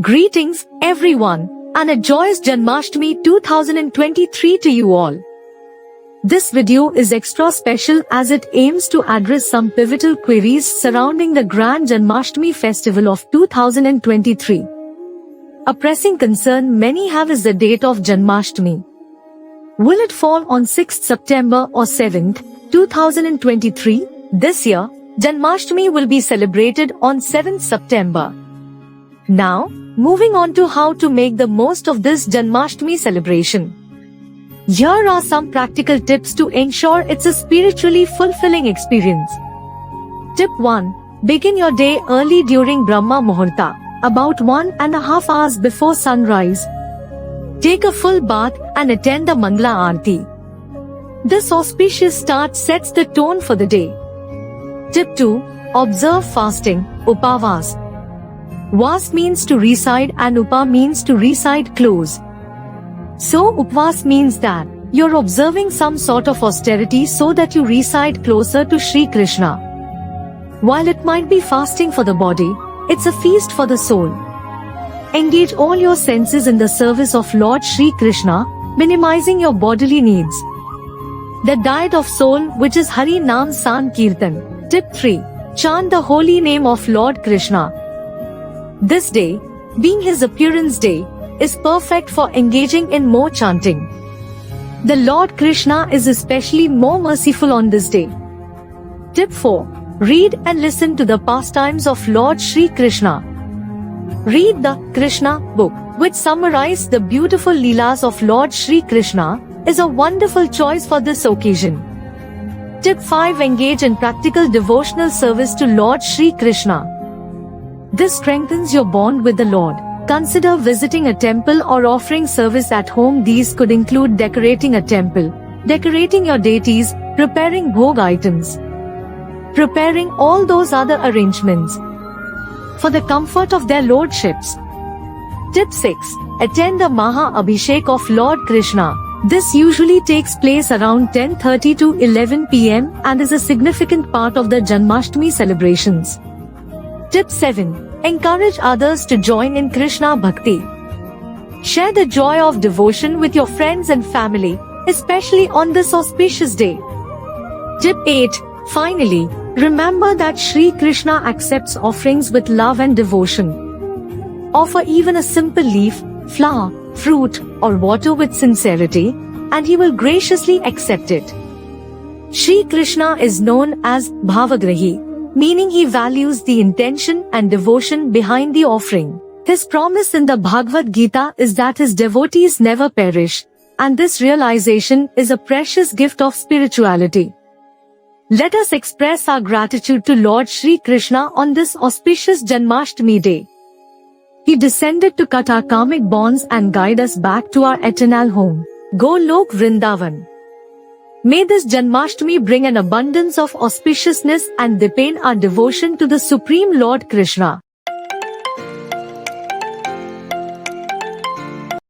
Greetings, everyone, and a joyous Janmashtami 2023 to you all. This video is extra special as it aims to address some pivotal queries surrounding the grand Janmashtami festival of 2023. A pressing concern many have is the date of Janmashtami. Will it fall on 6th September or 7th, 2023? This year, Janmashtami will be celebrated on 7th September. Now, moving on to how to make the most of this Janmashtami celebration. Here are some practical tips to ensure it's a spiritually fulfilling experience. Tip 1. Begin your day early during Brahma muhurta, about 1.5 hours before sunrise. Take a full bath and attend the Mangala Aarti. This auspicious start sets the tone for the day. Tip 2. Observe fasting, upavas. Vas means to recite and upa means to recite close. So upvas means that you're observing some sort of austerity so that you recite closer to Sri Krishna. While it might be fasting for the body, it's a feast for the soul. Engage all your senses in the service of Lord Sri Krishna, minimizing your bodily needs. The diet of soul, which is Hari Naam Sankirtan. Tip 3. Chant the holy name of Lord Krishna. This day, being his appearance day, is perfect for engaging in more chanting. The Lord Krishna is especially more merciful on this day. Tip 4. Read and listen to the pastimes of Lord Sri Krishna. Read the Krishna book, which summarizes the beautiful leelas of Lord Sri Krishna, is a wonderful choice for this occasion. Tip 5. Engage in practical devotional service to Lord Sri Krishna. This strengthens your bond with the Lord. Consider visiting a temple or offering service at home. These could include decorating a temple, decorating your deities, preparing bhog items, preparing all those other arrangements for the comfort of their lordships. Tip 6. Attend the Maha Abhishek of Lord Krishna. This usually takes place around 10:30 to 11 p.m. and is a significant part of the Janmashtami celebrations. Tip 7. Encourage others to join in Krishna Bhakti. Share the joy of devotion with your friends and family, especially on this auspicious day. Tip 8. Finally, remember that Sri Krishna accepts offerings with love and devotion. Offer even a simple leaf, flower, fruit, or water with sincerity, and he will graciously accept it. Sri Krishna is known as Bhavagrahi, meaning he values the intention and devotion behind the offering. His promise in the Bhagavad Gita is that his devotees never perish, and this realization is a precious gift of spirituality. Let us express our gratitude to Lord Sri Krishna on this auspicious Janmashtami day. He descended to cut our karmic bonds and guide us back to our eternal home, Golok Vrindavan. May this Janmashtami bring an abundance of auspiciousness and deepen our devotion to the Supreme Lord Krishna.